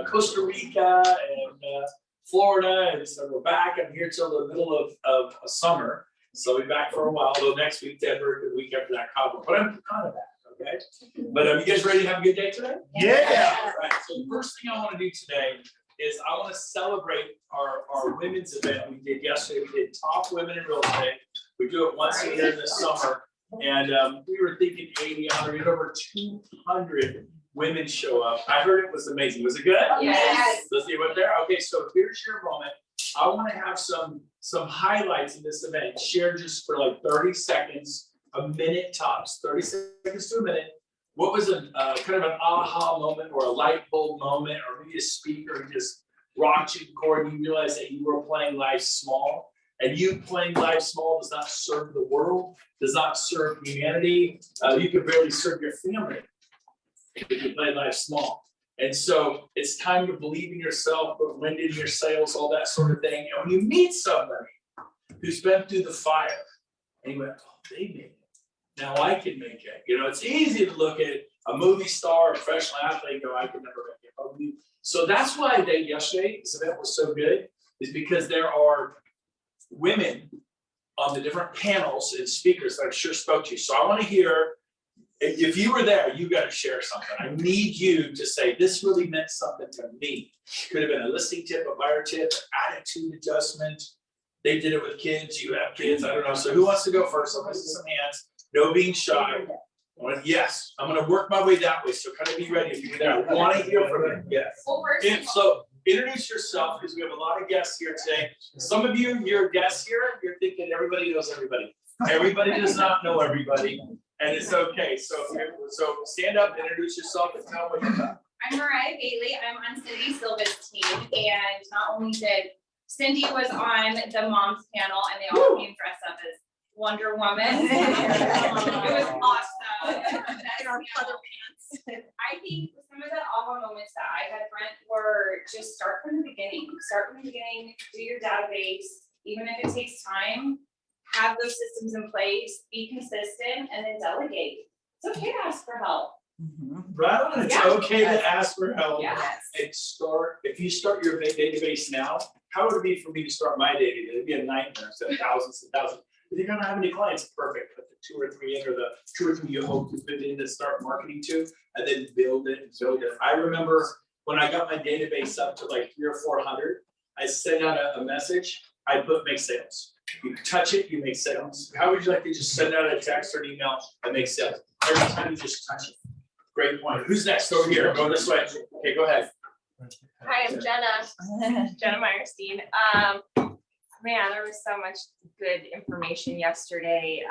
Costa Rica and Florida, and so we're back. I'm here till the middle of summer, so I'll be back for a while. Although next week, Denver, the week after that, Cabo. But I'm kind of back, okay? But you guys ready to have a good day today? Yeah. All right. So the first thing I want to do today is I want to celebrate our women's event we did yesterday. We did Top Women in Real Estate. We do it once a year in the summer, and we were thinking 80, 100, over 200 women show up. I heard it was amazing. Was it good? Yes. Let's see what there. Okay, so here's your moment. I want to have some highlights in this event. Share just for like 30 seconds, a minute tops, 30 seconds to a minute. What was a kind of an aha moment or a light bulb moment, or maybe a speaker who just rocked you, Corey, and you realized that you were playing life small, and you playing life small does not serve the world, does not serve humanity. You can barely serve your family if you play life small. And so it's time to believe in yourself, put wind in your sails, all that sort of thing. And when you meet somebody who's been through the fire, and you went, oh, they made it. Now I can make it. You know, it's easy to look at a movie star, a professional athlete, and go, I can never make it. So that's why I did yesterday. This event was so good, is because there are women on the different panels and speakers that I'm sure spoke to you. So I want to hear, if you were there, you got to share something. I need you to say, this really meant something to me. Could have been a listing tip, a buyer tip, an attitude adjustment. They did it with kids. You have kids. I don't know. So who wants to go first? I'll see some hands. No being shy. Yes, I'm going to work my way that way. So kind of be ready if you're there. I want to hear from you. Yes. So introduce yourself, because we have a lot of guests here today. Some of you, you're guests here. You're thinking everybody knows everybody. Everybody does not know everybody. And it's okay. So stand up, introduce yourself, and tell what you're about. I'm Meetariah Bailey. I'm on Cindy Silva's team, and not only did Cindy was on the moms panel, and they all came dressed up as Wonder Woman. It was awesome. In our leather pants. I think some of the aha moments that I had, Brent, were just start from the beginning. Start from the beginning. Do your database, even if it takes time. Have those systems in place, be consistent, and then delegate. It's okay to ask for help. Right on. It's okay to ask for help. Yes. And if you start your database now, how would it be for me to start my database? It'd be a nightmare. So thousands and thousands. If you're gonna have any clients, perfect. Put the 2 or 3 in, or the 2 or 3 you hope to fit in to start marketing to, and then build it and build it. I remember when I got my database up to like 300 or 400, I sent out a message. I put make sales. You touch it, you make sales. How would you like to just send out a text or an email and make sales? Every time you just touch it. Great point. Who's next? Over here. Go this way. Okay, go ahead. Hi, I'm Jenna. Jenna Meyerstein. Man, there was so much good information yesterday.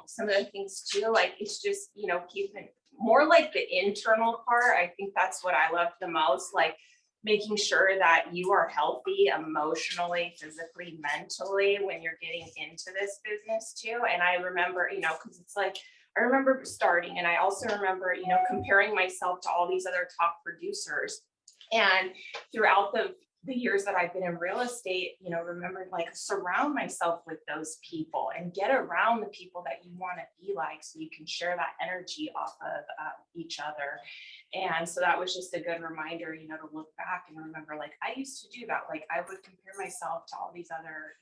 Some of the things too, like it's just, keeping more like the internal part. I think that's what I loved the most. Like making sure that you are healthy emotionally, physically, mentally when you're getting into this business too. And I remember, because it's like, I remember starting, and I also remember, comparing myself to all these other top producers. And throughout the years that I've been in real estate, remember like surround myself with those people and get around the people that you want to be like, so you can share that energy off of each other. And so that was just a good reminder, to look back and remember, like I used to do that. Like I would compare myself to all these other,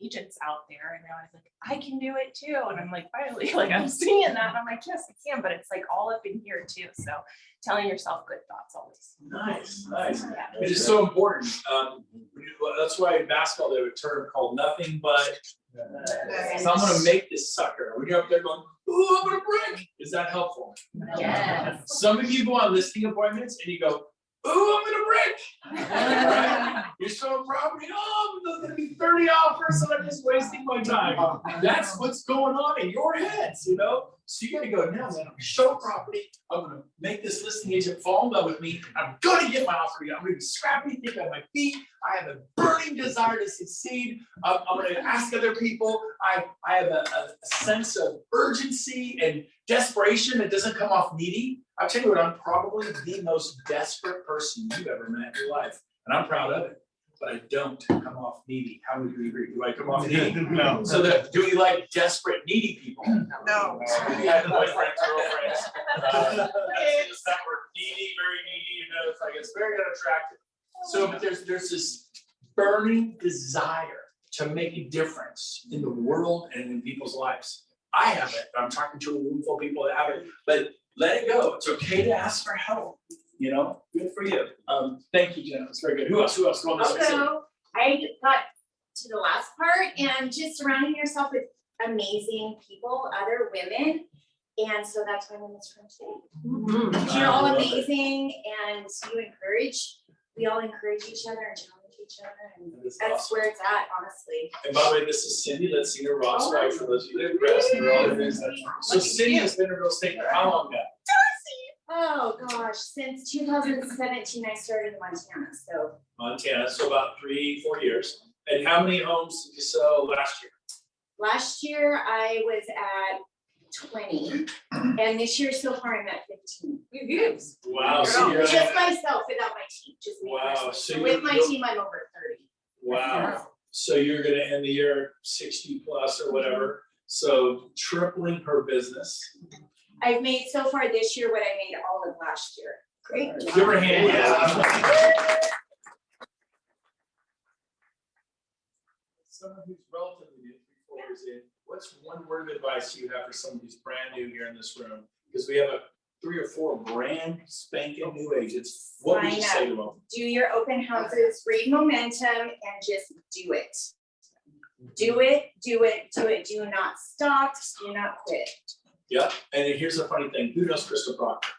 agents out there, and I was like, I can do it too. And I'm like, finally, like I'm seeing that, and I'm like, yes, I can. But it's like all up in here too. So telling yourself good thoughts always. Nice. Yeah. It is so important. That's why in basketball they have a term called nothing but. So I'm going to make this sucker. When you're up there going, ooh, I'm going to break. Is that helpful? Yes. Some of you go on listing appointments and you go, ooh, I'm going to break. Right? You're showing property. Oh, there's going to be 30 offers, so I'm just wasting my time. That's what's going on in your heads, So you got to go, no, man, I'm going to show property. I'm going to make this listing agent fall in love with me. I'm going to get my offer. I'm going to be scrappy, think on my feet. I have a burning desire to succeed. I'm going to ask other people. I have a sense of urgency and desperation that doesn't come off needy. I'll tell you what, I'm probably the most desperate person you've ever met in your life. And I'm proud of it. but I don't come off needy. How would you agree? Do I come off needy? No. So do we like desperate, needy people? No. We had boyfriends, girlfriends, that were needy, very needy, you know, it's very unattractive. So, but there's this burning desire to make a difference in the world and in people's lives. I have it, I'm talking to a room full of people that have it, but let it go. It's okay to ask for help, you know, good for you. Thank you, Jenna, it's very good. Who else? Go on this way. Also, I got to the last part and just surrounding yourself with amazing people, other women. And so that's why I'm in this room today. You're all I love it. amazing and we all encourage each other and challenge each other. And That's that's awesome. where it's at, honestly. And by the way, this is Cindy, let's see her Ross wife for those of you that rest and all of this. So Cindy has been in real estate for how long now? Oh, gosh, since 2017, I started in Montana, so. Montana, so about 3-4 years. And how many homes did you sell last year? Last year I was at 20 and this year so far I'm at 15. Wow, so you're Just myself without my team, just me. Wow, personally. so With my you're- team, I'm over 30. wow. So you're gonna end the year 60 plus or whatever, so tripling her business. I've made so far this year what I made all of last year. Great. Give her a hand, yeah. Someone who's relatively new, 3-4 years in, what's one word of advice you have for someone who's brand new here in this room? Because we have 3 or 4 brand spanking new agents. What would you say to them? Do your open houses, read momentum and just do it. Do it, do it, do it. Do not stop, do not quit. Yeah, and then here's the funny thing, who knows Krista Proctor?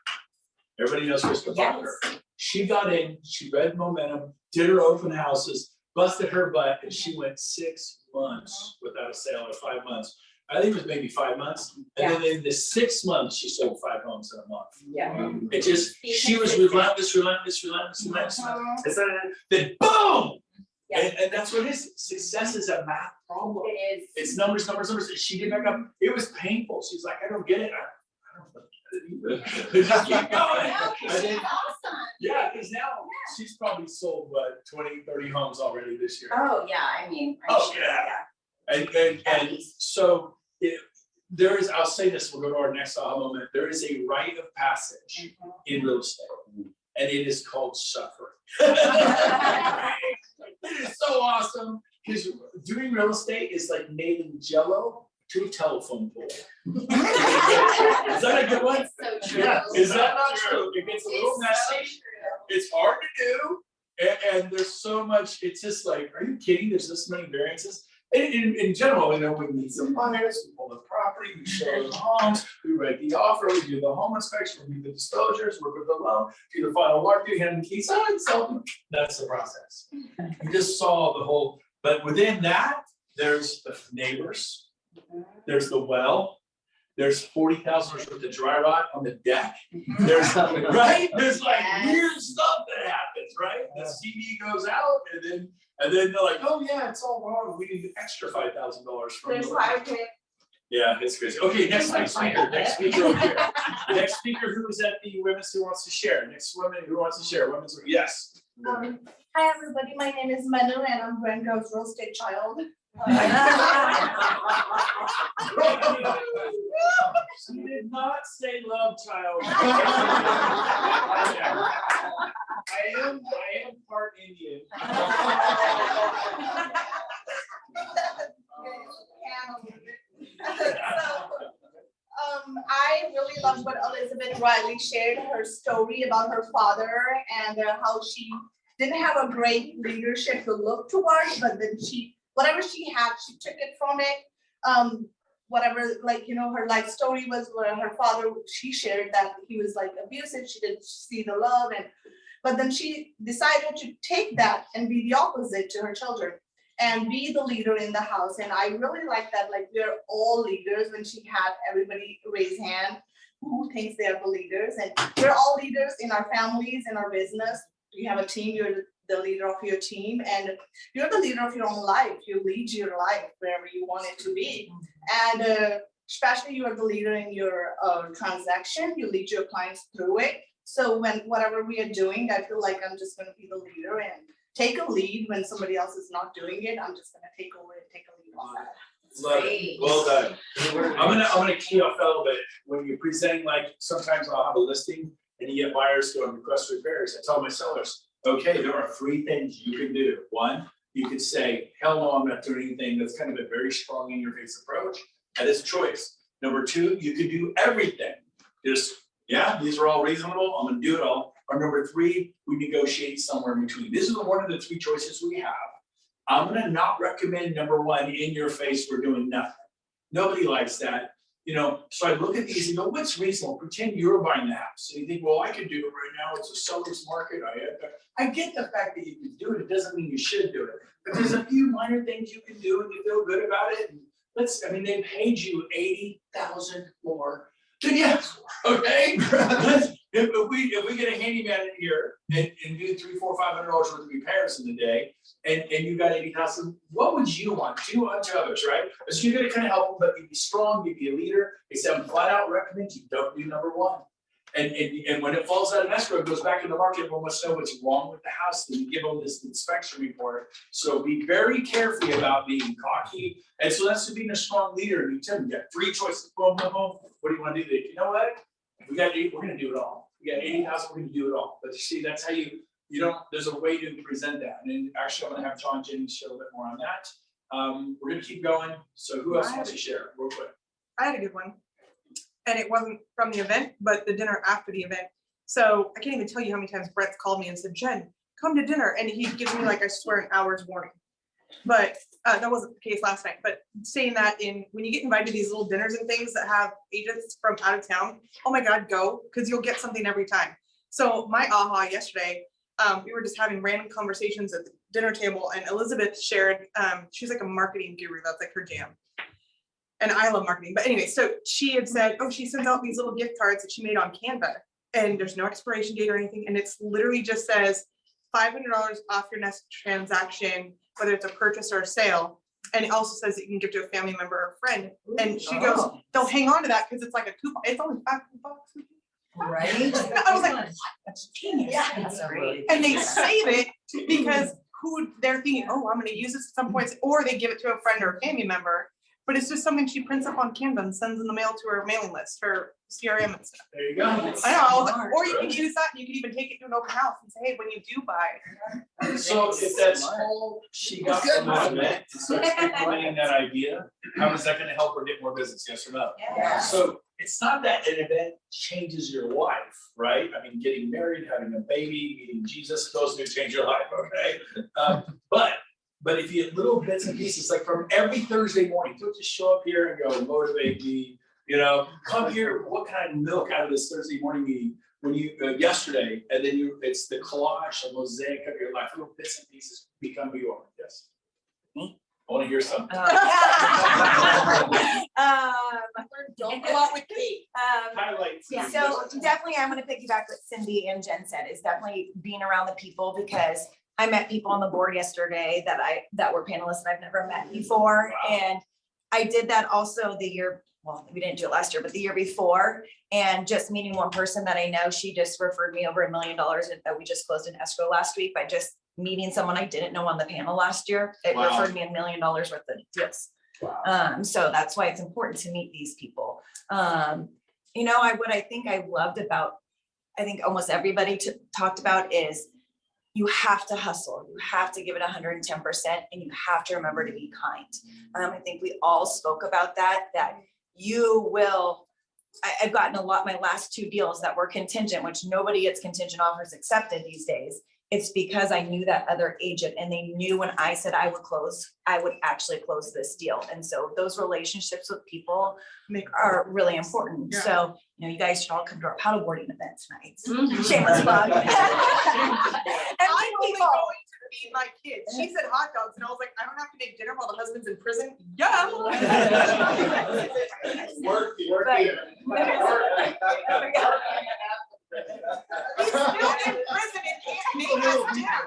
Everybody knows Krista Proctor. She got in, she read momentum, did her open houses, busted her butt, and she went 6 months without a sale, or 5 months. I think it was maybe 5 months, and then in the 6 months, she sold 5 homes in a month. Yeah. It just, she was relentless. Then boom! Yeah. And that's what it is, success is a math problem. It is. It's numbers, and she did back up, it was painful, she's like, I don't get it, I don't get it either. Just keep going. Yeah, And she's then- awesome. Yeah, because now she's probably sold, what, 20, 30 homes already this year. Oh, yeah, I mean. I'm Oh, sure, yeah. At And least. so, there is, I'll say this, we'll go to our next aha moment, there is a rite of passage in real estate, and it is called suffering. It is so awesome, because doing real estate is like nailing Jell-O to a telephone pole. Is that a good one? It's so true. Yeah, is that not true? It gets a little It's so messy, true. it's hard to do, and there's so much, it's just like, are you kidding? There's this many variances. In general, you know, we meet some buyers, we pull the property, we show the homes, we write the offer, we do the home inspection, we do the disclosures, work with the loan, do the final market, hand the keys, and sell them. That's the process. You just saw the whole, but within that, there's the neighbors, there's the well, there's $40,000 worth of dry rot on the deck. There's, right? There's like weird stuff that happens, right? The CD goes out and then they're like, oh yeah, it's all wrong. We need an extra $5,000 from There's you. fire pit. Yeah, it's crazy. Okay, next speaker over here. Next speaker who is at the Women's Who Wants to Share. Next woman who wants to share. Women's, yes. Hi, everybody. My name is Manu and I'm Brent Gove's real estate child. She did not say love child. I am part Indian. I really love what Elizabeth Riley shared, her story about her father and how she didn't have a great leadership to look towards, but then whatever she had, she took it from it. Whatever, like, you know, her life story was where her father, she shared that he was like abusive, she didn't see the love, but then she decided to take that and be the opposite to her children and be the leader in the house. And I really like that, like, we're all leaders. When she had everybody raise hand who thinks they are the leaders, and we're all leaders in our families, in our business. You have a team, you're the leader of your team, and you're the leader of your own life. You lead your life wherever you want it to be. And especially you are the leader in your transaction, you lead your clients through it. So when whatever we are doing, I feel like I'm just gonna be the leader and take a lead when somebody else is not doing it. I'm just gonna take over and take a lead on that. Love it. Well done. I'm gonna key off a little bit. When you're presenting, like sometimes I'll have a listing and you get buyers going request repairs. I tell my sellers, okay, there are 3 things you can do. 1, you could say, hell no, I'm not doing anything. That's kind of a very strong in your face approach. That is a choice. Number 2, you could do everything. Just, yeah, these are all reasonable. I'm gonna do it all. Or number 3, we negotiate somewhere in between. This is one of the 3 choices we have. I'm gonna not recommend number 1, in your face, we're doing nothing. Nobody likes that, you know, so I look at these and go, what's reasonable? Pretend you're buying the house. And you think, well, I could do it right now, it's a seller's market, I get the fact that you can do it, it doesn't mean you should do it. But there's a few minor things you can do and you feel good about it. And they paid you $80,000 more than you asked for, okay? If we get a handyman in here and do $300, $400, $500 worth of repairs in the day, and you got 80,000, what would you want? Do unto others, right? So you're gonna kind of help them, but you'd be strong, you'd be a leader. Except I'm flat out recommend you don't do number 1. And when it falls out of escrow, it goes back in the market, everyone wants to know what's wrong with the house, and you give them this inspection report. So be very careful about being cocky. And so that's to being a strong leader. And you tell them, you got 3 choices, boom, boom, boom. What do you want to do? You know what? We got 8, we're gonna do it all. We got 80,000, we're gonna do it all. But you see, that's how you don't, there's a way to present that. And actually, I'm gonna have John Jenny share a little bit more on that. We're gonna keep going. So who else wants to share real quick? I had a good one. And it wasn't from the event, but the dinner after the event. So I can't even tell you how many times Brent's called me and said, Jen, come to dinner. And he gives me, like, I swear, an hour's warning. But that wasn't the case last night. But saying that, when you get invited to these little dinners and things that have agents from out of town, oh my God, go, because you'll get something every time. So my aha yesterday, we were just having random conversations at the dinner table, and Elizabeth shared, she's like a marketing guru, that's like her jam. And I love marketing, but anyway, so she had said, oh, she sends out these little gift cards that she made on Canva, and there's no expiration date or anything, and it's literally just says $500 off your next transaction, whether it's a purchase or a sale. And it also says that you can give to a family member or a friend. And she goes, they'll hang on to that because it's like a coupon. It's only $5. Right? I was like, That's genius. Yeah. That's great. and they save it because who they're thinking, oh, I'm gonna use this at some points, or they give it to a friend or a family member. But it's just something she prints up on Canva and sends in the mail to her mailing list, her CRM and stuff. There you go. I know, or you can use that, you can even take it to an open house and say, hey, when you do buy. So if that's all she got from that event, and starts implementing that idea, how is that gonna help her get more business, yes or no? Yeah. So it's not that an event changes your life, right? I mean, getting married, having a baby, meeting Jesus, those do change your life, okay? But if you get little bits and pieces, like from every Thursday morning, don't just show up here and go motivate me, you know, come here, what kind of milk out of this Thursday morning meeting when you, yesterday, and then it's the collage, a mosaic of your life, little bits and pieces become who you are, yes. Me? I wanna hear something. Don't go out with Kate. Highlights. Yeah, so definitely I'm gonna piggyback what Cindy and Jen said, is definitely being around the people, because I met people on the board yesterday that were panelists that I've never met before. Wow. And I did that also the year, well, we didn't do it last year, but the year before. And just meeting one person that I know, she just referred me over $1 million that we just closed in escrow last week by just meeting someone I didn't know on the panel last year. It Wow. referred me $1 million worth of deals. Wow. So that's why it's important to meet these people. You know, what I think I loved about, I think almost everybody talked about is you have to hustle, you have to give it 110%, and you have to remember to be kind. I think we all spoke about that you will, I've gotten a lot, my last 2 deals that were contingent, which nobody gets contingent offers accepted these days. It's because I knew that other agent, and they knew when I said I would close, I would actually close this deal. And so those relationships with people are really important. Yeah. So, you know, you guys should all come to our paddleboarding event tonight. Shameless plug. And I'm only people. going to feed my kids. She said hot dogs, and I was like, I don't have to make dinner while the husband's in prison. Yeah. Work Right. here. There we go. He's still in prison and can't make us dinner.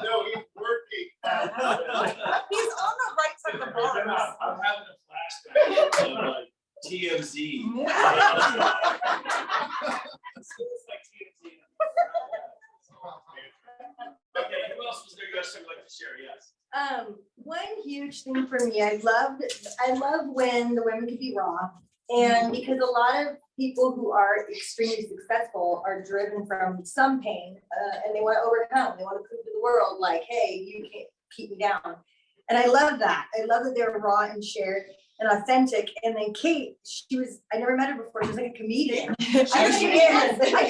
No, he's working. He's on the right side of the bar. I'm having a flashback of like TMZ. like TNT. Okay, who else was there yesterday would like to share? Yes. One huge thing for me, I love when the women can be raw. And because a lot of people who are extremely successful are driven from some pain, and they want to overcome, they want to prove to the world like, hey, you can't keep me down. And I love that. I love that they're raw and shared and authentic. And then Kate, I never met her before, she was like a comedian. I couldn't handle it. I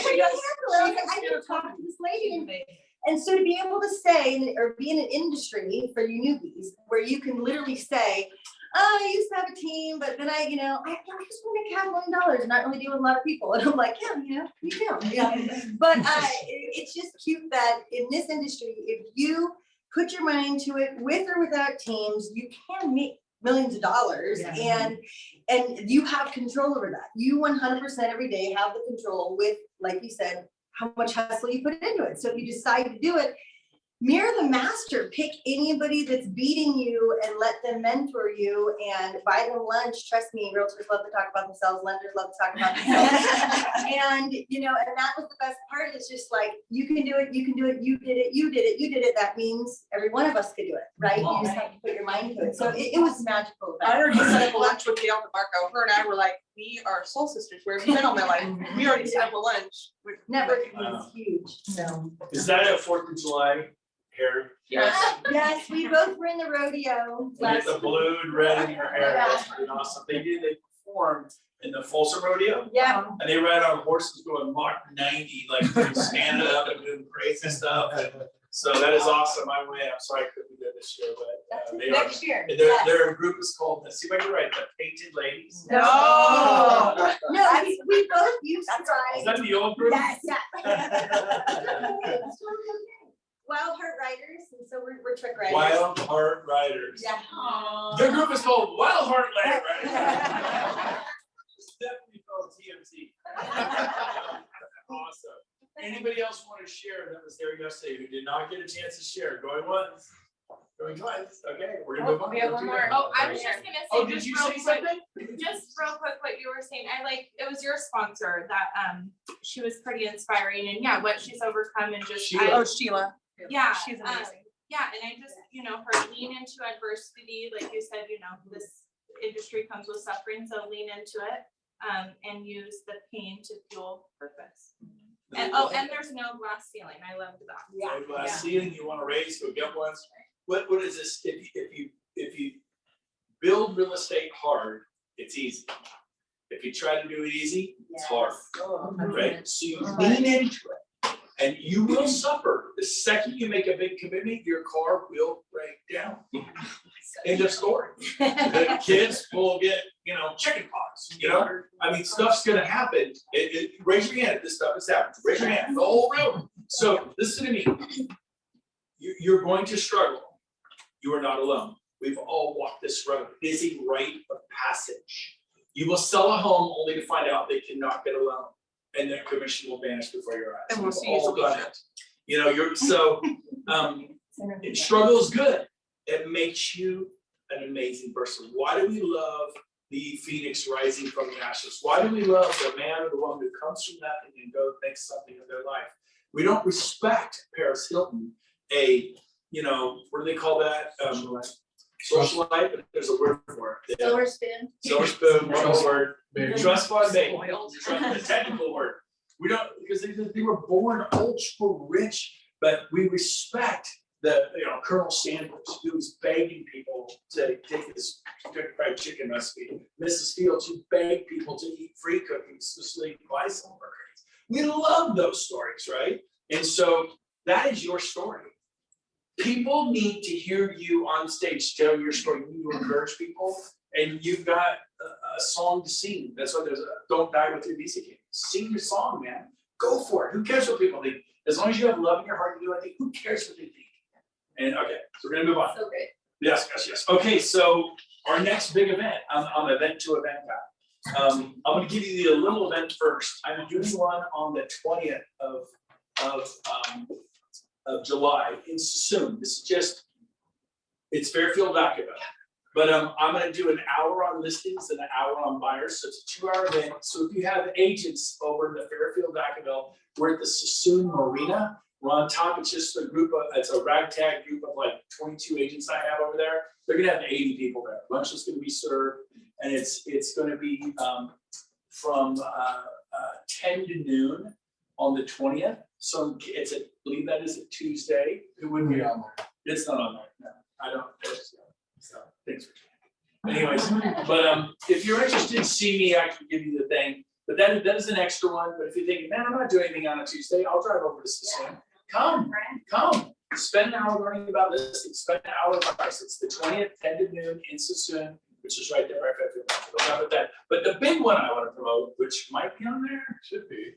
didn't talk to this lady. And so to be able to say, or be in an industry for you newbies, where you can literally say, oh, I used to have a team, but then I just want to make $500,000 and not really deal with a lot of people. And I'm like, yeah, me too. Yeah. But it's just cute that in this industry, if you put your mind to it, with or without teams, you can make millions of dollars. Yeah. And you have control over that. You 100% every day have the control with, like you said, how much hustle you put into it. So if you decide to do it, mirror the master, pick anybody that's beating you and let them mentor you and buy them lunch. Trust me, realtors love to talk about themselves, lenders love to talk about themselves. And that was the best part. It's just like, you can do it, you did it. That means every one of us could do it, right? You just have to put your mind to it. So it was magical. I already set up a lunch with Gail DeMarco. Her and I were like, we are soul sisters. Where have you been all my life? We already set up a lunch. Networking is huge. So Is that a 4th of July hair? yes, we both were in the rodeo. You get the blue, red in your hair. That's pretty awesome. They performed in the Folsom Rodeo. Yeah. And they ride on horses going Mach 90, like standing up and doing crazy stuff. So that is awesome. I'm sorry I couldn't be there this year, but they Next year. Their group is called, let's see if I can write, the Painted Ladies. No, we both used to Is ride. that the old group? Yes, Wild Heart Riders, and so we're trick riders. Wild Heart Riders. Yeah. Their group is called Wild Heart Riders. Definitely called TMT. Awesome. Anybody else want to share that was there yesterday who did not get a chance to share? Going once? Going twice? Okay, we're gonna move on. We have one more. Oh, I was just gonna say. Oh, did you say something? Just real quick, what you were saying, it was your sponsor that, she was pretty inspiring and yeah, what she's overcome and just. Sheila. Yeah. She's amazing. Yeah, and I just, her lean into adversity, like you said, this industry comes with suffering, so lean into it, and use the pain to fuel purpose. And there's no glass ceiling. I loved that. Yeah. No glass ceiling, you want to raise, go get one. What is this? If you build real estate hard, it's easy. If you try to do it easy, it's hard. Right? So you lean into it. And you will suffer. The second you make a big commitment, your car will break down. End of story. The kids will get, chicken pox, I mean, stuff's gonna happen. Raise your hand if this stuff is happening. Raise your hand, the whole room. So listen to me. You're going to struggle. You are not alone. We've all walked this road. It is a rite of passage. You will sell a home only to find out they cannot get a loan. And their commission will vanish before your eyes. And we'll see all you done it. Struggle is good. It makes you an amazing person. Why do we love the phoenix rising from the ashes? Why do we love the man or the woman who comes from nothing and go make something of their life? We don't respect Paris Hilton, what do they call that? Socialite, but there's a word for it. Silver spoon. Silver spoon, one word. Trust fund bank, the technical word. We don't, because they were born ultra rich, but we respect Colonel Sanders, who was begging people to take his fried chicken recipe. Mrs. Fields, who begged people to eat free cookies to sleep, buy some burgers. We love those stories, right? And so that is your story. People need to hear you on stage tell your story. You need to encourage people, and you've got a song to sing. That's why there's Don't Die With Your Visa Game. Sing your song, man. Go for it. Who cares what people think? As long as you have love in your heart, you do anything. Who cares what they think? And okay, so we're gonna move on. So great. Yes. Okay, so our next big event, I'm event to event guy. I'm gonna give you the little event first. I'm doing one on the 20th of July in Sassoon. It's Fairfield Activa. But I'm gonna do an hour on listings and an hour on buyers, so it's a 2-hour event. So if you have agents over in the Fairfield, Vacaville, we're at the Sassoon Marina. We're on top, it's just a group of, it's a ragtag group of like 22 agents I have over there. They're gonna have 80 people there. Lunch is gonna be served, and it's gonna be from 10 to noon on the 20th. So it's I believe that is a Tuesday. It wouldn't be on there. It's not on there, no, I don't, so, thanks for. Anyways, but if you're interested, see me, I can give you the thing. But that is an extra one, but if you're thinking, man, I'm not doing anything on a Tuesday, I'll drive over to Sassoon. Come, spend an hour learning about this, spend an hour with us. It's the 20th, 10 to noon in Sassoon, which is right there, right there. That. But the big one I want to promote, which might be on there, should be.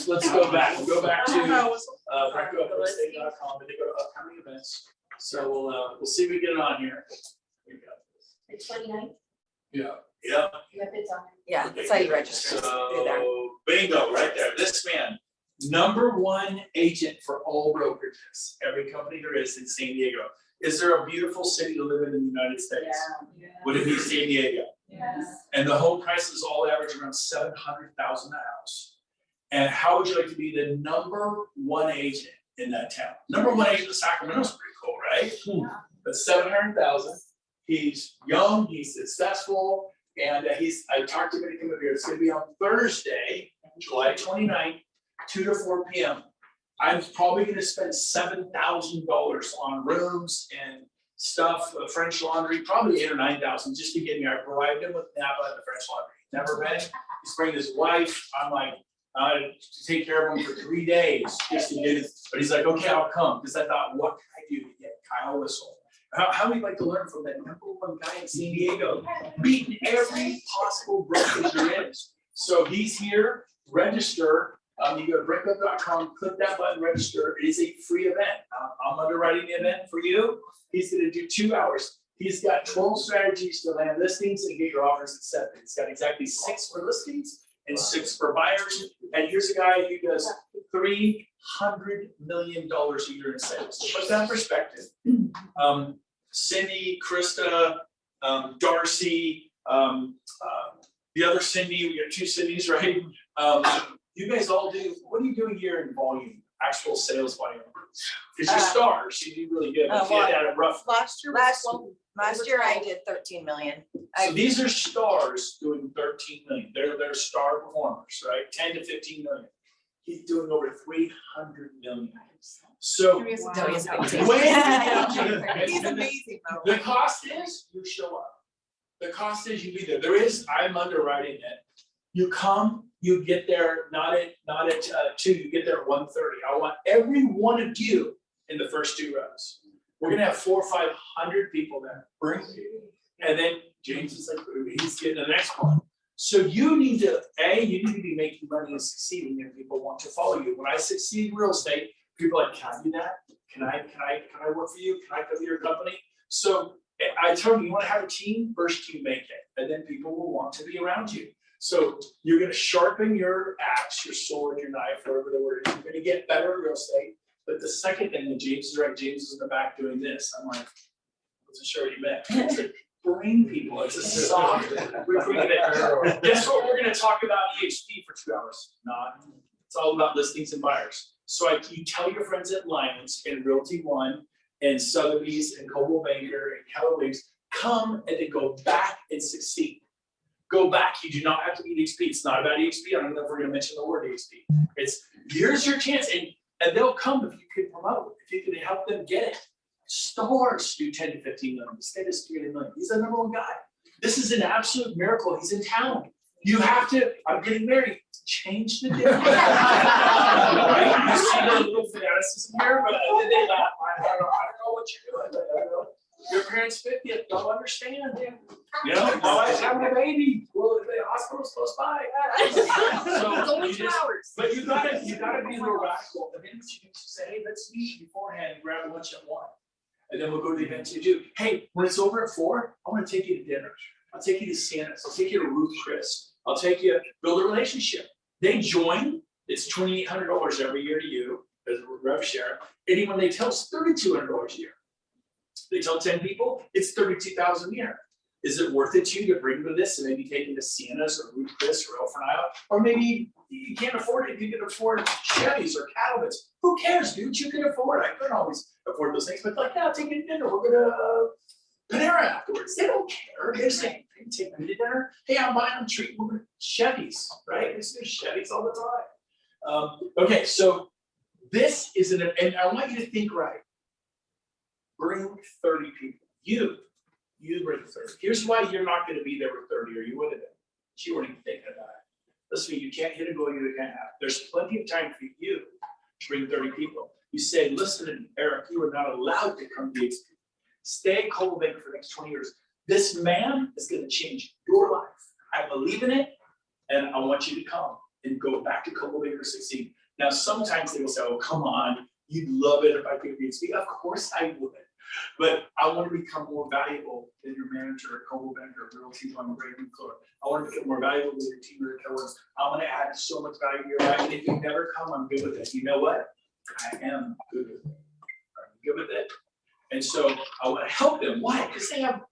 Let's go back. We'll go back to BrentGove.com, and they go to upcoming events. So we'll see if we get it on here. Here we go. The 29th, Yeah. you have it on. Yeah, that's how you register. Through there. So bingo, right there. This man, #1 agent for all brokerages. Every company there is in San Diego. Is there a beautiful city to live in the United States? Would it be San Diego? Yes. And the home prices all average around $700,000 a house. And how would you like to be the #1 agent in that town? #1 agent in Sacramento is pretty cool, right? But 700,000. He's young, he's successful, and I talked to him to come up here. It's gonna be on Thursday, July 29th, 2 to 4 p.m. I'm probably gonna spend $7,000 on rooms and stuff, French laundry, probably 8,000 or 9,000 just to get me. I provided him with Napa and the French laundry. Never been. He's bringing his wife. I'm like, to take care of him for 3 days just to get it. But he's like, okay, I'll come, because I thought, what can I do to get Kyle Whistle? How would you like to learn from that #1 guy in San Diego, beating every possible brokerage there is? So he's here, register. You go to BrentGove.com, click that button, register. It is a free event. I'm underwriting the event for you. He's gonna do 2 hours. He's got 12 strategies to land listings and get your offers accepted. He's got exactly 6 for listings and 6 for buyers. And here's a guy who does $300 million a year in sales. To put that in perspective, Cindy, Krista, Darcy, the other Cindy, we got 2 Cindy's, right? You guys all do, what are you doing here in volume, actual sales volume? Because you're stars, you do really good. But if you had a rough. Last year. Last year I did 13 million. So these are stars doing 13 million. They're star performers, right? 10 to 15 million. He's doing over 300 million. So He's No, he's a big team. He's amazing though. the cost is you show up. The cost is you be there. I'm underwriting it. You come, you get there, not at 2, you get there at 1:30. I want every one of you in the first 2 rows. We're gonna have 400 or 500 people there. Bring you. And then James is like, he's getting the next one. So you need to be making money and succeeding, and people want to follow you. When I succeed in real estate, people are like, can I do that? Can I work for you? Can I come to your company? So I tell them, you want to have a team, first you make it, and then people will want to be around you. So you're going to sharpen your axe, your sword, your knife, whatever the word is. You're going to get better at real estate. But the second thing, and James is right, James is in the back doing this. I'm like, I wasn't sure what you meant. It's like, bring people. It's a soft. Guess what? We're going to talk about EXP for 2 hours. Not. It's all about listings and buyers. So you tell your friends at Lyons and Realty One and Sotheby's and Coldwell Banker and Keller Williams, come and then go back and succeed. Go back. You do not have to be EXP. It's not about EXP. I don't know if we're going to mention the word EXP. It's here's your chance, and they'll come if you can promote, if you can help them get it. Stars do 10 to 15 million. This guy does 300 million. He's the #1 guy. This is an absolute miracle. He's in town. You have to. I'm getting married. Change the difference. Right? You see the little fanaticism here, but they laugh. I don't know what you're doing. I don't know. Your parents' 50th don't understand. You know, my wife's having a baby. Well, the hospital's close by. So It's only 2 hours. But you gotta be a little radical. The minute you say, hey, let's meet beforehand and grab lunch at 1. And then we'll go to the event you do. Hey, when it's over at 4, I want to take you to dinner. I'll take you to Santa's. I'll take you to Ruth Chris. I'll take you, build a relationship. They join. It's $2,800 every year to you as a rev share. Anyone they tell is $3,200 a year. They tell 10 people, it's 32,000 a year. Is it worth it to you to bring them to this and maybe take them to Sienna's or Ruth Chris or El Fernando? Or maybe you can't afford it, you can afford Chevys or Cattleman's. Who cares, dude? You can afford it. I couldn't always afford those things, but like, yeah, take me to dinner. We're gonna Panera afterwards. They don't care. They're saying, hey, take me to dinner. Hey, I'm buying them treat. We're gonna Chevys, right? There's Chevys all the time. Okay, so this is and I want you to think right. Bring 30 people. You bring 30. Here's why you're not gonna be there with 30, or you would have been. You weren't even thinking about it. Listen, you can't hit a goal you can't have. There's plenty of time for you to bring 30 people. You say, listen to me, Eric, you are not allowed to come to the XP. Stay at Coldwell Banker for the next 20 years. This man is gonna change your life. I believe in it, and I want you to come and go back to Coldwell Banker 16. Now, sometimes they will say, oh, come on, you'd love it if I could be XP. Of course I would. But I want to become more valuable than your manager at Coldwell Banker, Realty on the Raven floor. I want to become more valuable than your team at Cohen's. I'm going to add so much value to your life. And if you never come, I'm good with it. You know what? I am good with it. I'm good with it. And so I want to help them. Why? Because they have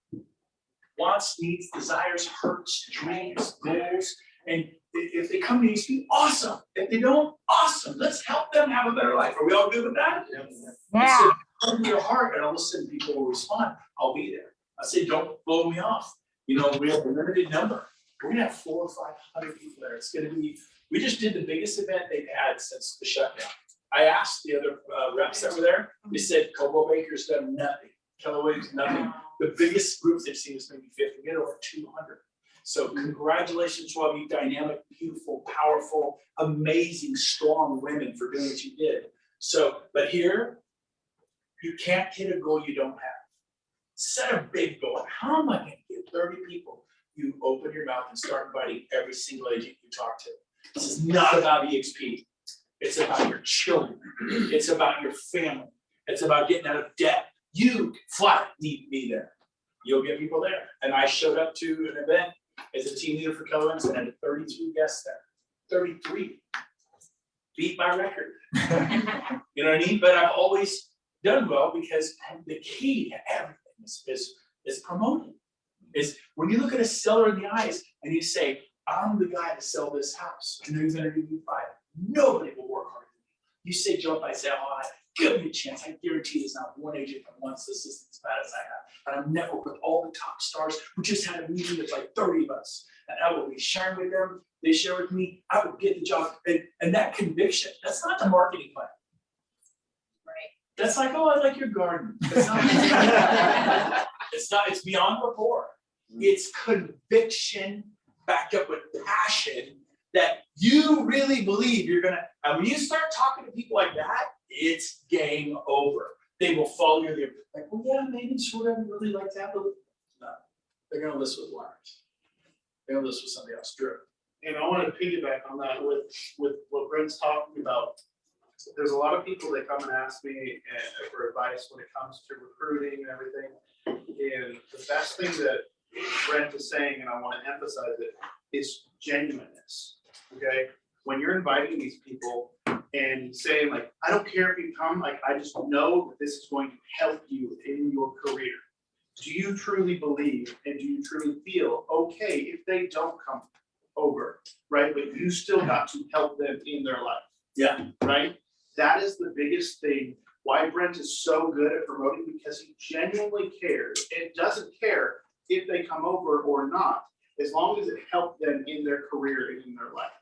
wants, needs, desires, hurts, dreams, goals. And if they come to XP, awesome. If they don't, awesome. Let's help them have a better life. Are we all good with that? Yeah. Open your heart, and all of a sudden people will respond. I'll be there. I say, don't blow me off. You know, we have a limited number. We're gonna have 400 or 500 people there. It's gonna be. We just did the biggest event they've had since the shutdown. I asked the other reps that were there. They said Coldwell Banker's done nothing. Kellaway's nothing. The biggest groups they've seen is maybe 50. We had over 200. So congratulations to all you dynamic, beautiful, powerful, amazing, strong women for doing what you did. So, but here. You can't hit a goal you don't have. Set a big goal. How am I going to get 30 people? You open your mouth and start inviting every single agent you talk to. This is not about EXP. It's about your children. It's about your family. It's about getting out of debt. You flat need to be there. You'll get people there. And I showed up to an event as a team leader for Kellogg and had 33 guests there. 33. Beat my record. You know what I mean? But I've always done well because the key to everything is promoting. Is when you look at a seller in the eyes and you say, I'm the guy to sell this house, and who's gonna give you 5? Nobody will work harder than you. You say jump, I say, oh, give me a chance. I guarantee there's not one agent that wants the system as bad as I have. And I've networked with all the top stars who just had a meeting with like 30 of us. And I will be sharing with them, they share with me, I will get the job. And that conviction, that's not the marketing plan. That's like, oh, I like your garden. It's not, it's beyond rapport. It's conviction backed up with passion that you really believe you're gonna, and when you start talking to people like that, it's game over. They will follow you. They're like, well, yeah, maybe sort of really like that, but no, they're gonna list with liars. They're gonna list with somebody else, Drew. And I want to piggyback on that with what Brent's talking about. There's a lot of people that come and ask me for advice when it comes to recruiting and everything. And the best thing that Brent is saying, and I want to emphasize it, is genuineness. Okay, when you're inviting these people and saying like, I don't care if you come, like I just know that this is going to help you in your career. Do you truly believe and do you truly feel okay if they don't come over, right? But you still got to help them in their life. Yeah. Right? That is the biggest thing why Brent is so good at promoting, because he genuinely cares and doesn't care if they come over or not, as long as it helped them in their career and in their life,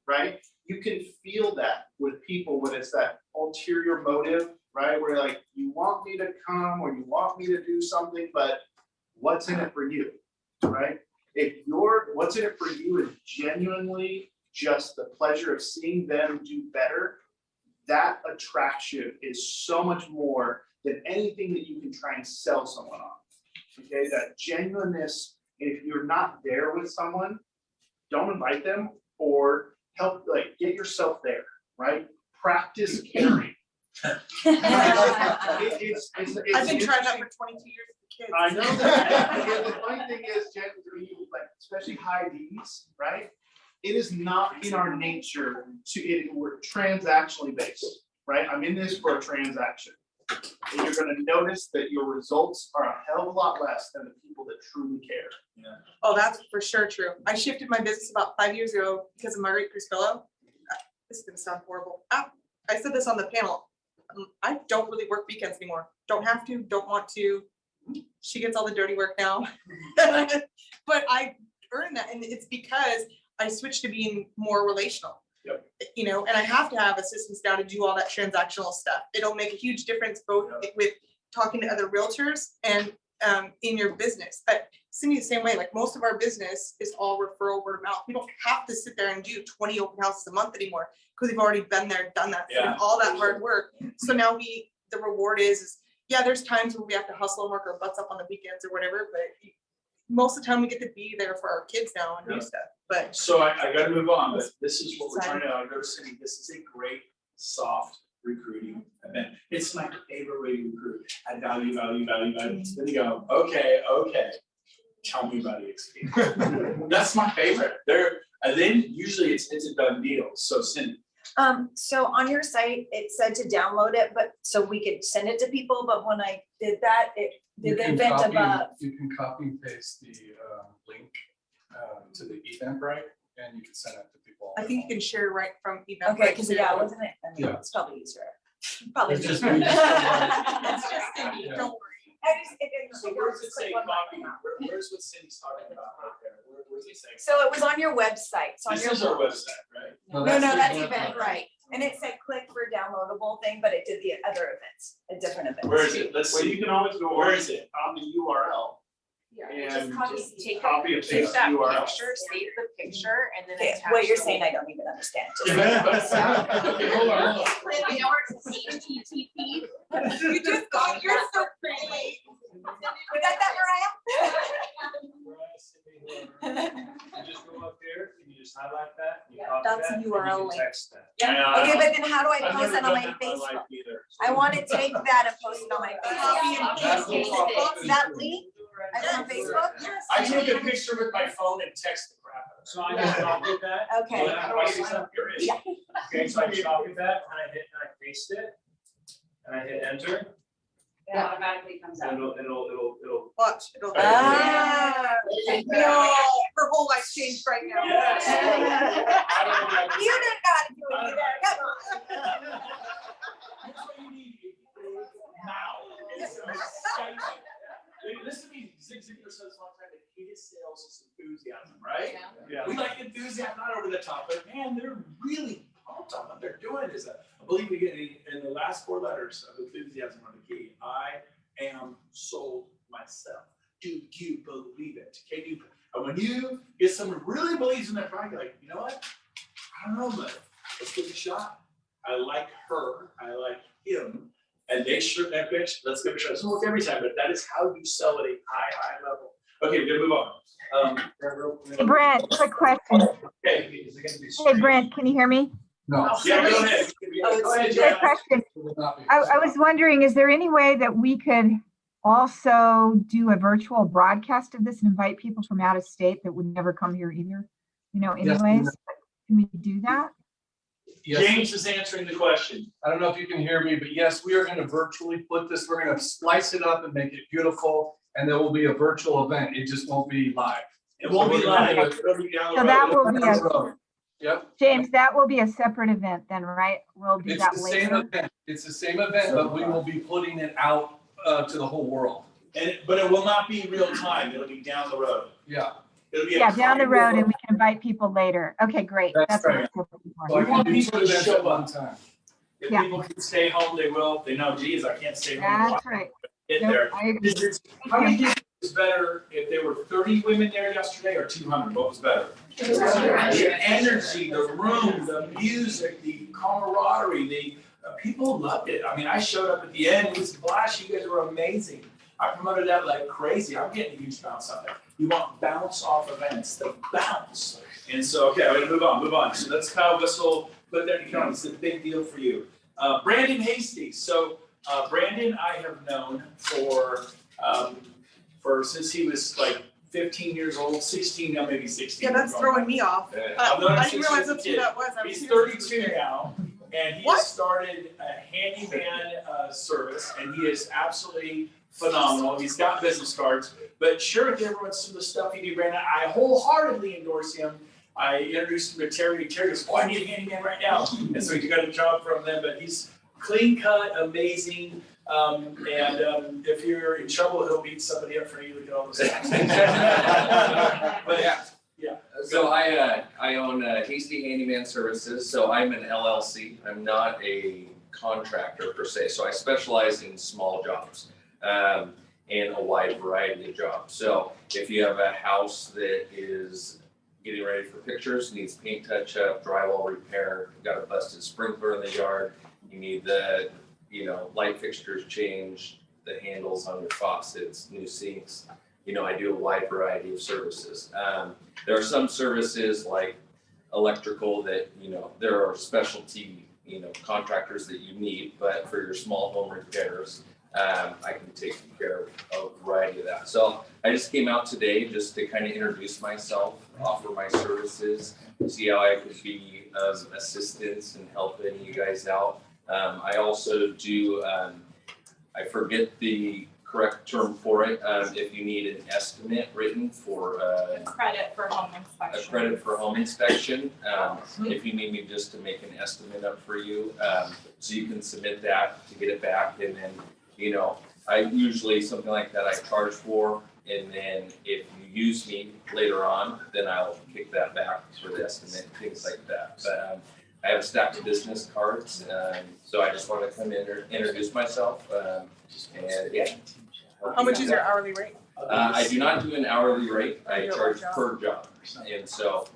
right? You can feel that with people when it's that ulterior motive, right? Where like, you want me to come or you want me to do something, but what's in it for you, right? If what's in it for you is genuinely just the pleasure of seeing them do better, that attraction is so much more than anything that you can try and sell someone on. Okay, that genuineness, if you're not there with someone, don't invite them or help, like get yourself there, right? Practice caring. I've been trying that for 22 years with kids. I know that. And the funny thing is, Jen, like especially high Ds, right? It is not in our nature we're transactionally based, right? I'm in this for a transaction. and you're gonna notice that your results are a hell of a lot less than the people that truly care. Oh, that's for sure true. I shifted my business about 5 years ago because of Marguerite Crispillo. This is gonna sound horrible. I said this on the panel. I don't really work weekends anymore. Don't have to, don't want to. She gets all the dirty work now. But I earned that, and it's because I switched to being more relational. Yep. You know, and I have to have assistants now to do all that transactional stuff. It'll make a huge difference both with talking to other realtors and in your business. But Cindy, the same way, like most of our business is all referral, word of mouth. We don't have to sit there and do 20 open houses a month anymore because we've already been there, done that, put in Yeah. all that hard work. So now the reward is, yeah, there's times where we have to hustle and work our butts up on the weekends or whatever, but most of the time we get to be there for our kids now and do stuff. But So I gotta move on, but this is what we're trying to, I go to Cindy, this is a great, soft recruiting event. It's my favorite way to recruit. Add value. Then you go, okay, tell me about EXP. That's my favorite. And then usually it's a done deal. So Cindy, So on your site, it said to download it, but so we could send it to people, but when I did that, it did the event above. You can copy and paste the link to the Eventbrite, and you can send it to people. I think you can share right from Eventbrite. Okay, because wasn't it? I mean, Yeah. it's probably easier. Probably. It's just- easier. we just- It's just Cindy, Yeah. don't worry. so where's it say copy? Where's what Cindy's talking about right there? Where's it saying? So it was on your website, so on This your. is our website, right? No, that's Eventbrite. And it said click for downloadable thing, but it did the other events, a different event. Where is it? Let's Well, see. you can always go Where is it? on the URL and Just take copy and take paste that the URL. picture, save the picture, and then Okay, attach. what you're the saying, I link. don't even understand. Okay, hold on. You know where it's HTTP? You just got, you're so pretty. We got that, You just go up there and you just highlight that. You Yeah, copy that's that, a and you URL can link. text that. Mariah? Okay, but then how do I I've post never that on done my that in my Facebook? life either. I want to take that and post it on my Copy and Facebook. paste. That link, I go on Facebook? I took a picture with my phone and text the crap out of it. So I just copied that. Okay. How do I sign up? Here it is. Yeah. Okay, so I just copied that and I paste it. And I hit enter. It automatically comes out. And it'll. Watch, it'll. Ah. No, her whole life changed right now. You did not do it either. Come on. Here's what you need. Now. It's exciting. Listen to me, Zig Ziglar says one time that key to sales is enthusiasm, right? Yeah. We like enthusiasm, not over the top, but man, they're really pumped on what they're doing. Is that I believe we get in the last 4 letters of enthusiasm on the key. I am sold myself. Do you believe it? Can you? And when you get someone who really believes in their product, you're like, you know what? I don't know, but let's give it a shot. I like her. I like him. And they sure that bitch, let's give it a shot. It doesn't work every time, but that is how you sell at a high level. Okay, we're gonna move on. Hey Brent, quick question. Okay. Hey Brent, can you hear me? No. Yeah, go ahead. Go ahead, Quick Jenna. question. It would not be. I was wondering, is there any way that we could also do a virtual broadcast of this and invite people from out of state that would never come here either? You know, Yes, anyways, can we do that? Yes, James is answering the question. I don't know if you can hear me, but yes, we are going to virtually put this, we're going to splice it up and make it beautiful. And there will be a virtual event. It just won't be live. It won't be live. Okay. It'll be down the So that road. will be a, Yep. James, that will be a separate event then, right? We'll do It's that the same later. event. It's the same event, but we will be putting it out to the whole world. But it will not be real time. It'll be down the road. Yeah. It'll be. a Yeah, down the road, carnival. and we can invite people later. Okay, great. That's what right. I was looking for. So I We want can do people 2 to events show at one up. time. If Yeah. people can stay home, they will. They know, geez, I can't stay home. That's right. Get Nope, there. I agree. How many think it was better if there were 30 women there yesterday or 200? What was better? The energy, the room, the music, the camaraderie, the people loved it. I mean, I showed up at the end. It was flash. You guys were amazing. I promoted that like crazy. I'm getting a huge bounce on it. You want bounce off events, the bounce. And so, okay, I'm gonna move on. So that's Kyle Whistle. Put that in your It's a big deal for you. Brandon Hasty. So Brandon, I have known for since he was like 15 years old, 16 now, maybe 16. Yeah, that's throwing me off. I've known him I since didn't he realize was a that's who kid. that was. I was He's here since 32 now, And he What? has started a handyman service, and he is absolutely phenomenal. He's got business cards, but share with everyone some of the stuff he did right now. I wholeheartedly endorse him. I introduced him to Terry. Terry goes, "Oh, I need a handyman right now," and so he got a job from them. But he's clean cut, amazing. If you're in trouble, he'll beat somebody up for you. Look at all those things. But yeah. So I own Hasty Handyman Services, so I'm an LLC, I'm not a contractor per se, so I specialize in small jobs, and a wide variety of jobs. So if you have a house that is getting ready for pictures, needs paint touch up, drywall repair, you've got a busted sprinkler in the yard, you need the, light fixtures changed, the handles on your faucets, new sinks, I do a wide variety of services. There are some services like electrical that, there are specialty, contractors that you need, but for your small home repairs, I can take care of a variety of that. So I just came out today just to kind of introduce myself, offer my services, see how I could be of assistance and help any of you guys out. I also do, I forget the correct term for it, if you need an estimate written for Credit for home a inspection. credit for home inspection, if you need me just to make an estimate up for you, so you can submit that to get it back, and then, I usually, something like that I charge for, and then if you use me later on, then I'll kick that back for the estimate, things like that. But I have a stack of business cards, so I just want to come in and introduce myself, and yeah. How much is your hourly rate? I do not do an hourly rate, I charge per job. And so,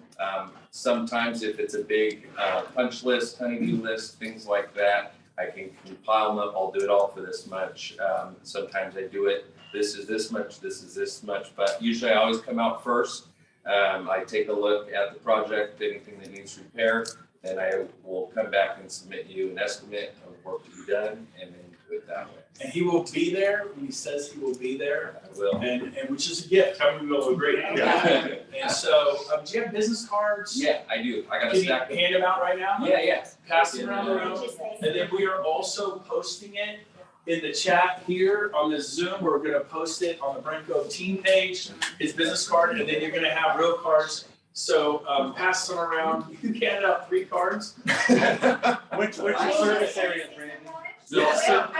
sometimes if it's a big, punch list, honey-do list, things like that, I can compile them up, I'll do it all for this much. Sometimes I do it, this is this much, this is this much, but usually I always come out first. I take a look at the project, anything that needs repair, and I will come back and submit you an estimate of work to be done, and then do it that way. And he will be there when he says he will be there, I will. and which is a gift. How many people will agree? Yeah. And so, do you have business cards? Yeah, I do, I got Can a you stack of. hand them out right now? Yeah. Pass them around the room. And then we are also posting it in the chat here on the Zoom. We're gonna post it on the Brent Gove team page, his business card, and then you're gonna have real cards. So, pass them around. You handed out 3 cards. What's your service area, Brandon?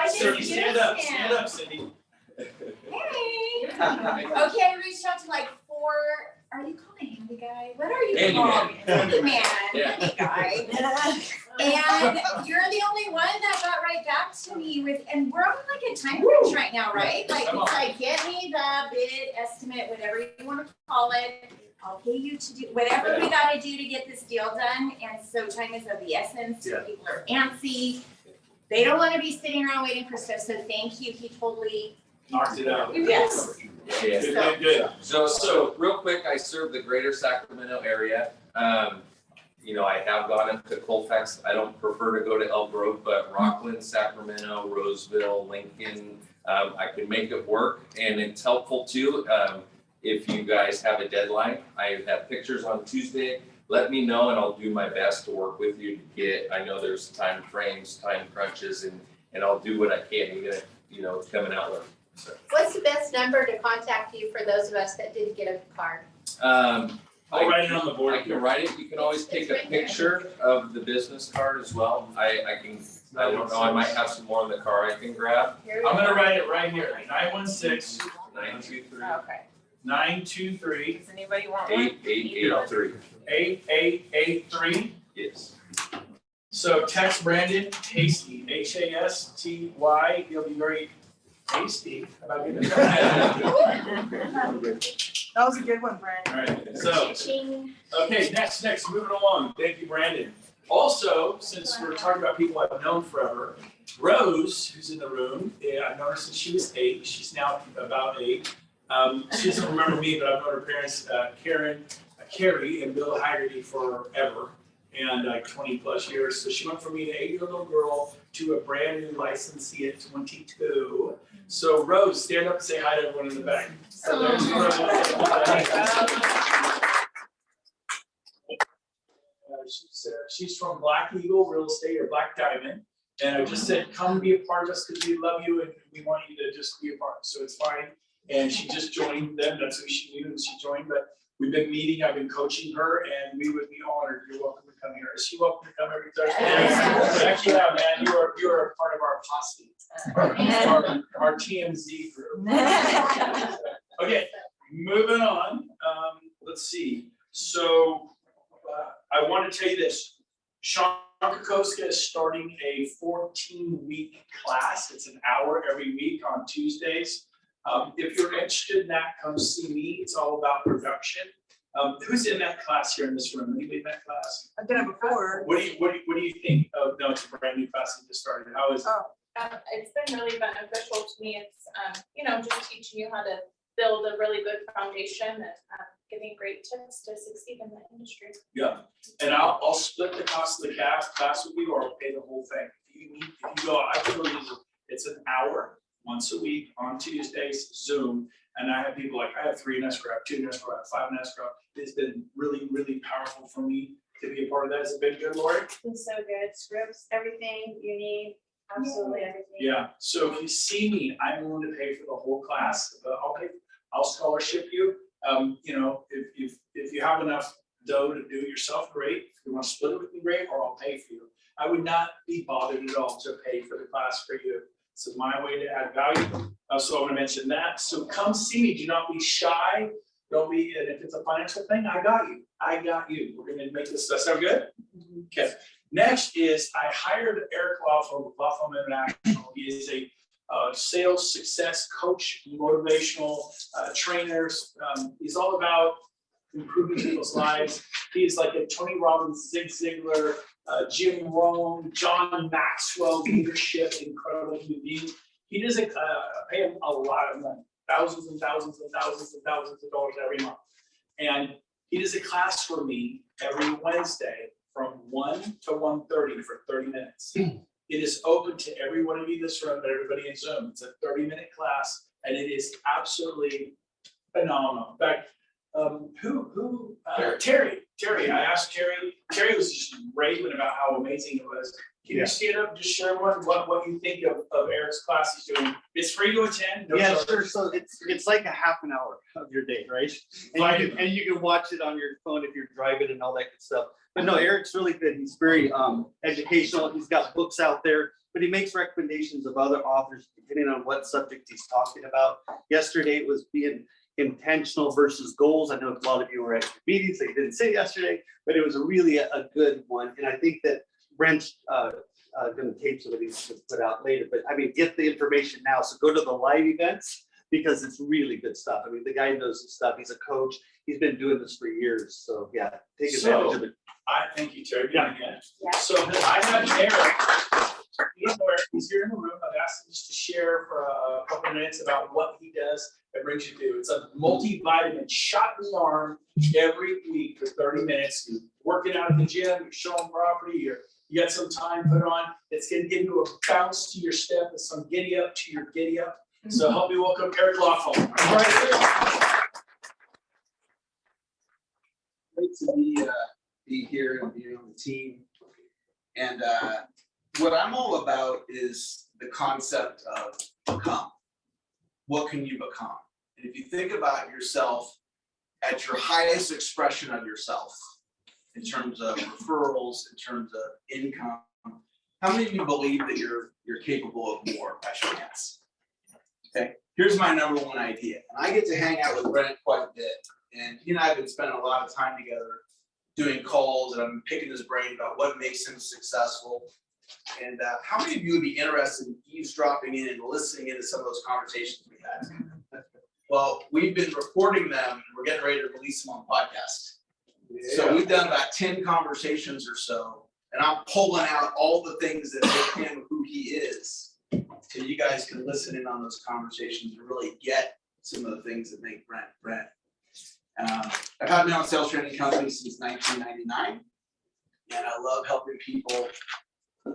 Cindy, stand up, Cindy. Hey. Okay, I reached out to like 4, are you called a handy guy? What are you called? Handyman. Handy guy. And you're the only one that got right back to me with, and we're on like a time crunch right now, right? Like, it's like, get me the bid estimate, whatever you wanna call it. I'll pay you to do whatever we gotta do to get this deal done, and so time is of the essence, people are antsy. They don't wanna be sitting around waiting for stuff, so thank you, he totally. Knocked it out. Yes. Yeah. Good. So real quick, I serve the greater Sacramento area. I have gone up to Colfax. I don't prefer to go to Elk Grove, but Rockland, Sacramento, Roseville, Lincoln, I can make it work. And it's helpful too, if you guys have a deadline. I have pictures on Tuesday. Let me know and I'll do my best to work with you to get, I know there's time frames, time crunches, and I'll do what I can, even if, it's coming out with. So. What's the best number to contact you for those of us that didn't get a card? I'll write it on the board. I can write it. You can always take a picture of the business card as well. I don't know, I might have some more in the car I can grab. I'm gonna write it right here, 916 923 Okay. 923 Does anybody want one? 8883. 8883. Yes. So text Brandon Hasty, Hasty. You'll be very tasty about getting it. That was a good one, Brandon. All right, so, okay, next, moving along. Thank you, Brandon. Also, since we're talking about people I've known forever, Rose, who's in the room, I've known her since she was 8. She's now about 8. She doesn't remember me, but I've known her parents, Carrie and Bill Haggerty forever, and like 20 plus years. So she went from being an 8-year-old girl to a brand new licensee at 22. So Rose, stand up and say hi to everyone in the back. So there's Rose. she's from Black Eagle Real Estate or Black Diamond. And I just said, come be a part of us because we love you and we want you to just be a part. So it's fine. And she just joined them. That's who she knew and she joined. But we've been meeting, I've been coaching her, and we would be honored. You're welcome to come here. Is she welcome to come every Thursday? Actually, yeah, man, you're a part of our posse, our TMZ group. Okay, moving on. Let's see. So I want to tell you this. Sean Kokoska is starting a 14-week class. It's an hour every week on Tuesdays. If you're interested in that, come see me. It's all about production. Who's in that class here in this room? Anybody in that class? I've done it before. What do you think of? No, it's a brand new class that just started. How is it? It's been really beneficial to me. It's, just teaching you how to build a really good foundation and giving great tips to succeed in the industry. Yeah, and I'll split the cost of the class with you, or I'll pay the whole thing. If you go, I can really use it. It's an hour once a week on Tuesdays, Zoom, and I have people like, I have 3 in escrow, 2 in escrow, 5 in escrow. It's been really, really powerful for me to be a part of that. Has it been good, Lori? It's so good. Scripts, everything you need, absolutely everything. Yeah, so if you see me, I'm willing to pay for the whole class. I'll scholarship you. If you have enough dough to do it yourself, great. If you want to split it with me, great, or I'll pay for you. I would not be bothered at all to pay for the class for you. It's my way to add value. So I want to mention that. So come see me. Do not be shy. Don't be, and if it's a financial thing, I got you. I got you. We're going to make this. That sound good? Okay. Next is I hired Eric Laughlin, Laughlin International. He is a sales success coach, motivational trainer. He's all about improving people's lives. He's like a Tony Robbins, Zig Ziglar, Jim Rohn, John Maxwell leadership, incredible human being. He doesn't pay him a lot of money, thousands and thousands and thousands and thousands of dollars every month. And he does a class for me every Wednesday from 1 to 1:30 for 30 minutes. It is open to every one of you in this room, but everybody in Zoom. It's a 30-minute class, and it is absolutely phenomenal. In fact, Terry, I asked Terry was just raving about how amazing it was. Can you stand up and just share what you think of Eric's class he's doing? It's free to attend. No charge. Sure. So it's like a half an hour of your day, right? And you can watch it on your phone if you're driving and all that good stuff. But no, Eric's really good. He's very educational. He's got books out there, but he makes recommendations of other authors depending on what subject he's talking about. Yesterday it was being intentional versus goals. I know a lot of you were at your meetings, so you didn't say yesterday, but it was really a good one. And I think that Brent's going to tape some of these to put out later, but I mean, get the information now. So go to the live events because it's really good stuff. I mean, the guy knows his stuff. He's a coach. He's been doing this for years. So yeah, take advantage of it. I thank you, Terry. Yeah. So I have Eric. He's here in the room. I've asked him just to share for a couple of minutes about what he does at Brings You Do. It's a multivitamin shot in the arm every week for 30 minutes. You're working out at the gym, you're showing property, you got some time put on. It's going to give you a bounce to your step and some giddy up to your giddy up. So help me welcome Eric Laughlin. Great to be here and be on the team. And what I'm all about is the concept of become. What can you become? And if you think about yourself at your highest expression of yourself, in terms of referrals, in terms of income, how many of you believe that you're capable of more by your hands? Okay, here's my number one idea. And I get to hang out with Brent quite a bit. And he and I have been spending a lot of time together doing calls, and I'm picking his brain about what makes him successful. And how many of you would be interested in eavesdropping in and listening into some of those conversations we had? Well, we've been recording them, and we're getting ready to release them on podcast. Yeah. So we've done about 10 conversations or so, and I'm pulling out all the things that make him who he is, so you guys can listen in on those conversations and really get some of the things that make Brent Brent. I've had my own sales training company since 1999, and I love helping people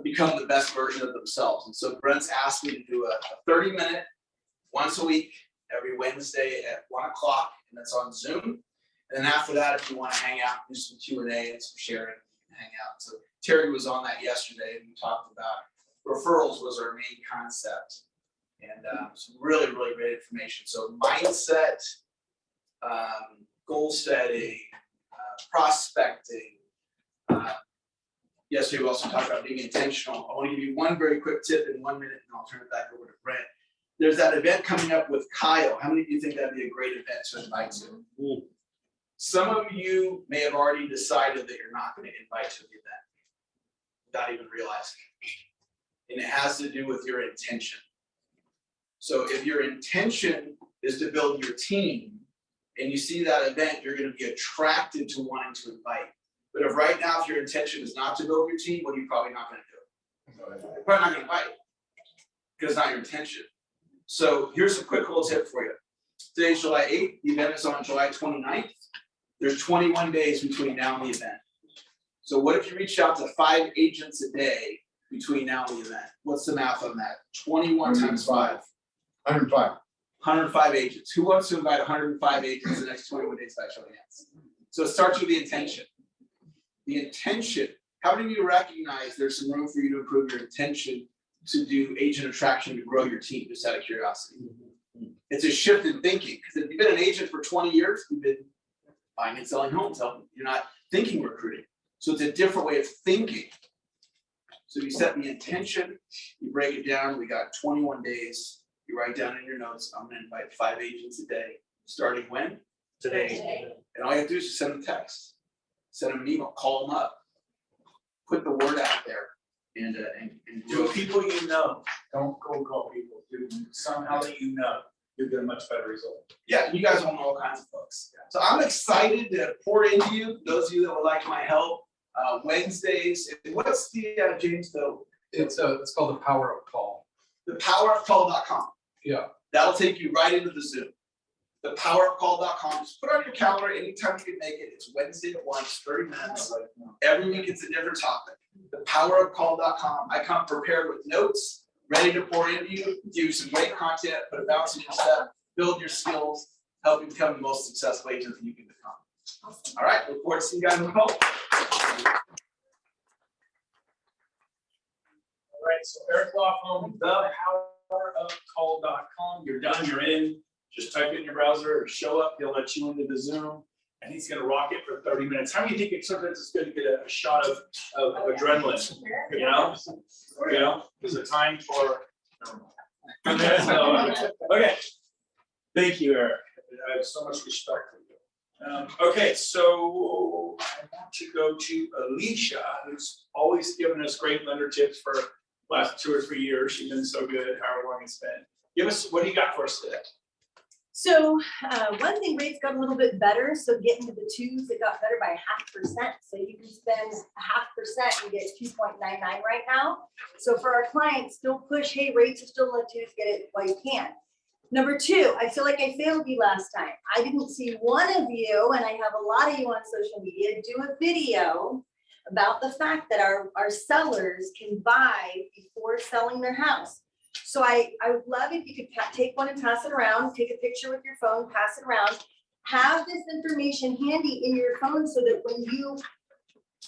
become the best version of themselves. And so Brent's asked me to do a 30-minute once a week, every Wednesday at 1 o'clock, and that's on Zoom. And then after that, if you want to hang out, do some Q&A and some sharing, hang out. So Terry was on that yesterday and we talked about referrals was our main concept. And some really, really great information. So mindset, goal setting, prospecting. Yesterday we also talked about being intentional. I want to give you one very quick tip in 1 minute and I'll turn it back over to Brent. There's that event coming up with Kyle. How many of you think that'd be a great event to invite to? Some of you may have already decided that you're not going to invite to the event without even realizing it. And it has to do with your intention. So if your intention is to build your team and you see that event, you're going to be attracted to wanting to invite. But if right now, if your intention is not to build your team, what are you probably not going to do? You're probably not going to invite because it's not your intention. So here's a quick little tip for you. Today's July 8th. The event is on July 29th. There's 21 days between now and the event. So what if you reach out to 5 agents a day between now and the event? What's the math on that? 21 times 5. 105. 105 agents. Who wants to invite 105 agents in the next 21 days by showing hands? So it starts with the intention. The intention. How many of you recognize there's some room for you to improve your intention to do agent attraction to grow your team, just out of curiosity? It's a shift in thinking. Because if you've been an agent for 20 years, you've been buying and selling homes. You're not thinking recruiting. So it's a different way of thinking. So you set the intention, you break it down. We got 21 days. You write down in your notes, I'm going to invite 5 agents a day. Starting when? Today. And all you have to do is just send them a text, send them an email, call them up, put the word out there, and Do people you know. Don't cold call people. Do somehow that you know. You'll get a much better result. Yeah, you guys all know all kinds of folks. So I'm excited to pour into you. Those of you that would like my help, Wednesdays. What's the James though? It's called the Power of Call. Thepowerofcall.com. Yeah. That'll take you right into the Zoom. Thepowerofcall.com. Just put on your calendar anytime you can make it. It's Wednesday at lunch, 30 minutes. Every week it's a different topic. Thepowerofcall.com. I come prepared with notes, ready to pour into you, do some great content, put a bounce in your step, build your skills, help you become the most successful agent that you can become. Awesome. All right, look forward to seeing you guys in the call. All right, so Eric Laughlin, thepowerofcall.com. You're done, you're in. Just type it in your browser or show up. He'll let you into the Zoom, and he's going to rock it for 30 minutes. How many think sometimes it's good to get a shot of adrenaline? You know, there's a time for. Okay. Thank you, Eric. I have so much respect for you. Okay, so I want to go to Alicia, who's always given us great lender tips for the last 2 or 3 years. She's been so good, however long it's been. Give us, what do you got for us today? So one thing, rates got a little bit better. So getting to the 2s, it got better by 0.5%. So you can spend 0.5% and get 2.99 right now. So for our clients, still push, hey, rates are still in the 2s, get it while you can. Number 2, I feel like I failed you last time. I didn't see one of you, and I have a lot of you on social media, do a video about the fact that our sellers can buy before selling their house. So I would love if you could take one and pass it around, take a picture with your phone, pass it around, have this information handy in your phone so that when you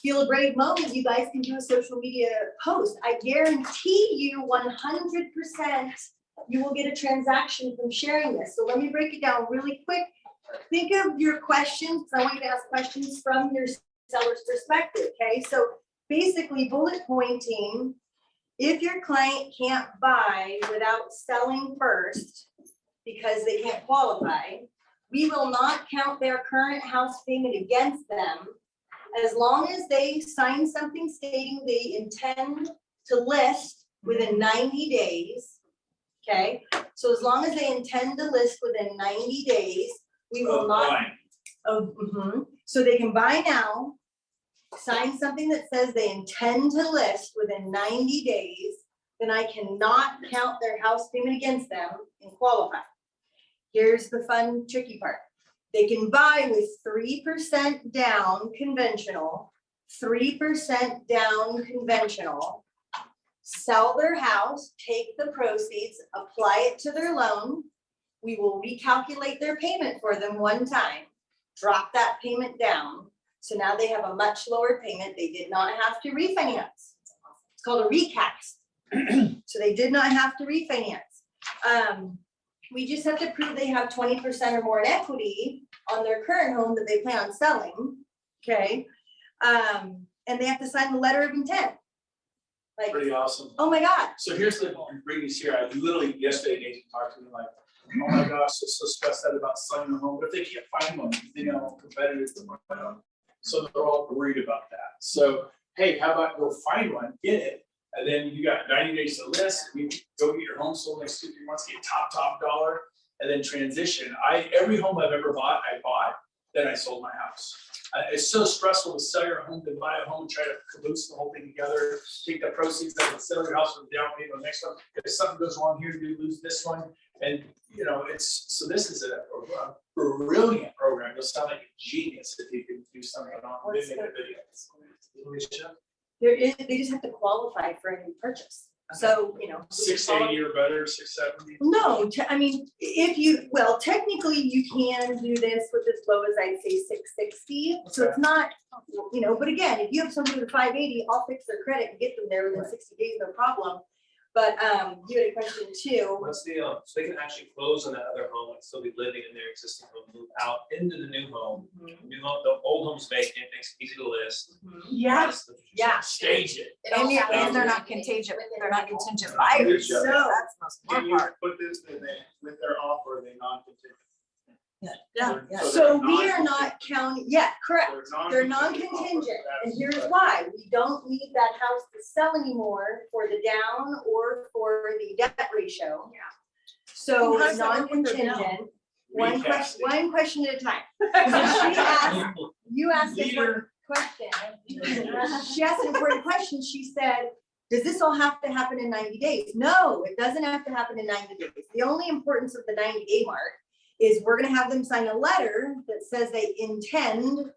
feel a brave moment, you guys can do a social media post. I guarantee you 100% you will get a transaction from sharing this. So let me break it down really quick. Think of your questions. I want you to ask questions from your seller's perspective, okay? So basically bullet pointing. If your client can't buy without selling first because they can't qualify, we will not count their current house payment against them as long as they sign something stating they intend to list within 90 days. Okay, so as long as they intend to list within 90 days, we will not. So they can buy now, sign something that says they intend to list within 90 days, then I cannot count their house payment against them and qualify. Here's the fun, tricky part. They can buy with 3% down conventional, 3% down conventional, sell their house, take the proceeds, apply it to their loan. We will recalculate their payment for them one time, drop that payment down. So now they have a much lower payment. They did not have to refinance. It's called a recast. So they did not have to refinance. We just have to prove they have 20% or more in equity on their current home that they plan on selling, okay? And they have to sign the letter of intent. Like, Pretty awesome. oh my God. So here's the great news here. I literally yesterday, Nathan talked to me like, oh my gosh, they're so stressed out about selling a home, but if they can't find one, they know competitors to find one. So they're all worried about that. So, hey, how about go find one, get it, and then you got 90 days to list, you go get your home sold next 2-3 months, get top dollar, and then transition. Every home I've ever bought, I bought, then I sold my house. It's so stressful to sell your home, to buy a home, and try to caboose the whole thing together, take the proceeds that would sell your house with the down payment on the next one. If something goes wrong here, you lose this one. And, you know, so this is a brilliant program. You'll sound like a genius if you can do something on video. They just have to qualify for a new purchase. So, you know. 680 or better, 670? No, I mean, well, technically you can do this with as low as I'd say 660. So it's not, you know, but again, if you have somebody with 580, I'll fix their credit and get them there within 60 days, no problem. But you had a question too. What's the, so they can actually close on that other home and still be living in their existing home, move out into the new home. New home, the old home's vacant, makes it easy to list. Yeah, yeah. Stage it. And they're not contingent, they're not contingent buyers, so that's the most Can important you part. put this in with their offer, are they non-contingent? Yeah. So So they're we are not counting, yeah, correct. They're non-contingent, and here's why. We don't need that house to sell anymore for the down or for the debt ratio. Yeah. So Well, how it's does that work with their down? non-contingent, Recast it. one question at a time. So she asked, you asked an important question. She asked an important question. She said, does this all have to happen in 90 days? No, it doesn't have to happen in 90 days. The only importance of the 90-day mark is we're gonna have them sign a letter that says they intend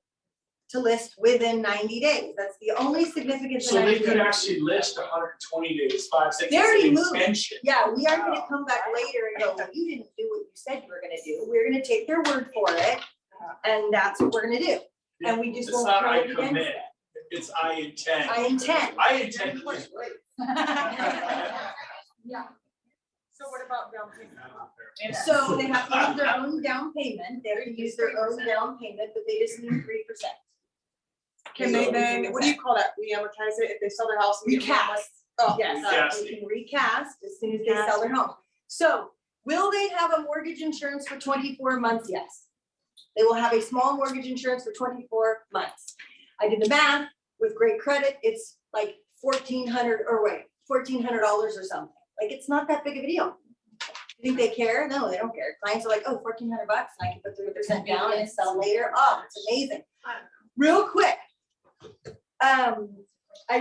to list within 90 days. That's the only significance of So 90 they could days. actually list 120 days, 5, 6, They already moved. extension. Yeah, we aren't gonna come back later and go, well, you didn't do what you said you were gonna do. We're gonna take their word for it, and that's what we're gonna do. And we just It's won't not I count against commit, it. it's I intend. I intend. I intend to lose weight. Yeah. So what about down payment? So they have to use their own down payment. They have to use their own down payment, but they just need 3%. Can they then, what do you call that? Re-amortize it if they sell their house? and get more money? Recast. Oh, Yes, they can recast as soon as they sell their home. So will they have a mortgage insurance for 24 months? Yes. They will have a small mortgage insurance for 24 months. I did the math with great credit. It's like $1,400 or something. Like, it's not that big of a deal. You think they care? No, they don't care. Clients are like, oh, $1,400 and I can put 3% down and sell later. Oh, it's amazing. Real quick. I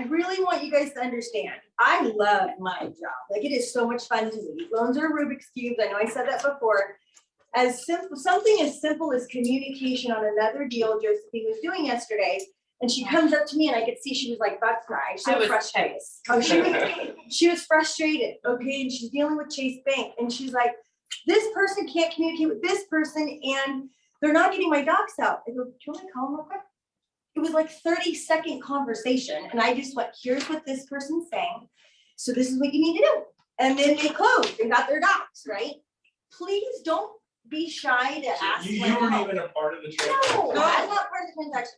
really want you guys to understand, I love my job. Like, it is so much fun to me. Loans are Rubik's cubes. I know I said that before. Something as simple as communication on another deal Josephine was doing yesterday. And she comes up to me and I could see she was like about to cry. She was frustrated. Oh, she was frustrated, okay? And she's dealing with Chase Bank. And she's like, this person can't communicate with this person and they're not getting my docs out. I go, do you want me to call them real quick? It was like 30-second conversation. And I just went, here's what this person's saying. So this is what you need to do. And then they closed and got their docs, right? Please don't be shy to ask. You weren't even a part of the transaction. No, I'm not part of the transaction.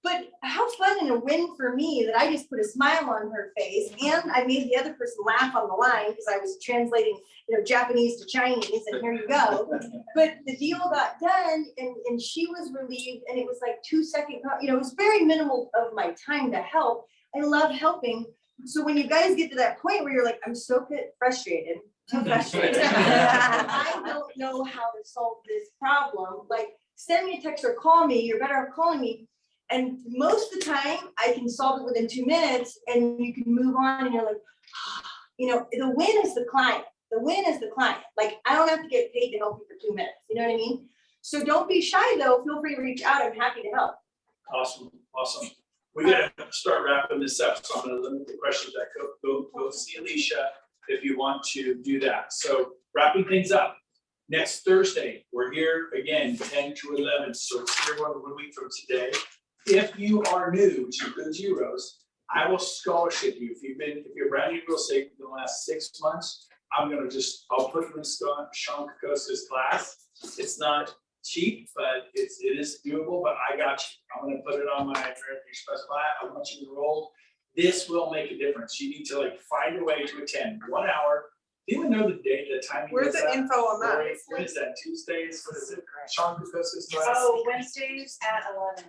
But how fun and a win for me that I just put a smile on her face and I made the other person laugh on the line because I was translating, Japanese to Chinese and here you go. But the deal got done and she was relieved and it was like 2-second, it was very minimal of my time to help. I love helping. So when you guys get to that point where you're like, I'm so frustrated, too frustrated. I don't know how to solve this problem. Like, send me a text or call me. You're better off calling me. And most of the time I can solve it within 2 minutes and you can move on and you're like, the win is the client. The win is the client. Like, I don't have to get paid to help you for 2 minutes. You know what I mean? So don't be shy though. Feel free to reach out. I'm happy to help. Awesome. We gotta start wrapping this up. So I'm gonna limit the questions that go see Alicia if you want to do that. So wrapping things up. Next Thursday, we're here again, 10 to 11. So it's here 1 week from today. if you are new to Good Heroes, I will scholarship you. If you're brand new to real estate in the last 6 months, I'll put you in Sean Kokoska's class. It's not cheap, but it is doable, but I got you. I'm gonna put it on my American Express class. I want you enrolled. This will make a difference. You need to like find a way to attend 1 hour. Do you even know the day, the timing? Where's the info on that? When is that? Tuesdays? What is it? Sean Kokoska's class? Oh, Wednesdays at 11.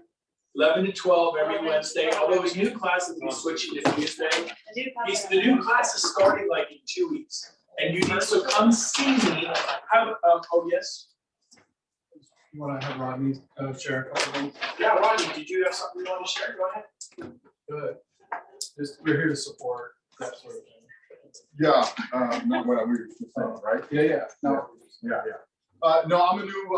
11 to 12 every 11 to Wednesday, 12. although his new classes will be switching to Tuesday. I do The new class is starting like in 2 weeks. And you need to come see me. Oh, yes? You wanna have Rodney share a couple things? Yeah, Rodney, did you have something you want to share? Go ahead. Good. Just, we're here to support that sort of thing. Yeah, not what I was just saying, right? Yeah. No, yeah. No, I'm a new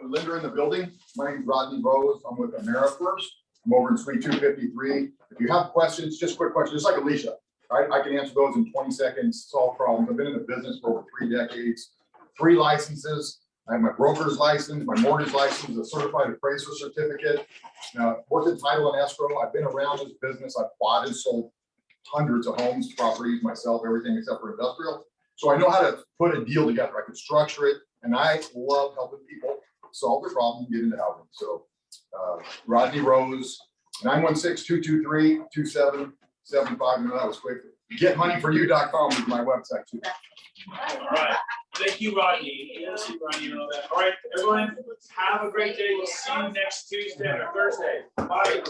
lender in the building. My name's Rodney Rose. I'm with AmeriFirst. I'm over in suite 253. If you have questions, just quick questions, just like Alicia, right? I can answer those in 20 seconds, solve problems. I've been in the business for over 3 decades, 3 licenses. I have my broker's license, my mortgage license, a certified appraiser certificate, worked in title and escrow. I've been around this business. I've bought and sold hundreds of homes, properties myself, everything except for industrial. So I know how to put a deal together. I can structure it, and I love helping people solve their problem, get into housing. So Rodney Rose, 916-223-2775. That was quick. GetMoneyForYou.com is my website too. All right. Thank you, Rodney. Yes, Rodney and all that. All right, everyone, have a great day. We'll see you next Tuesday or Thursday. Bye.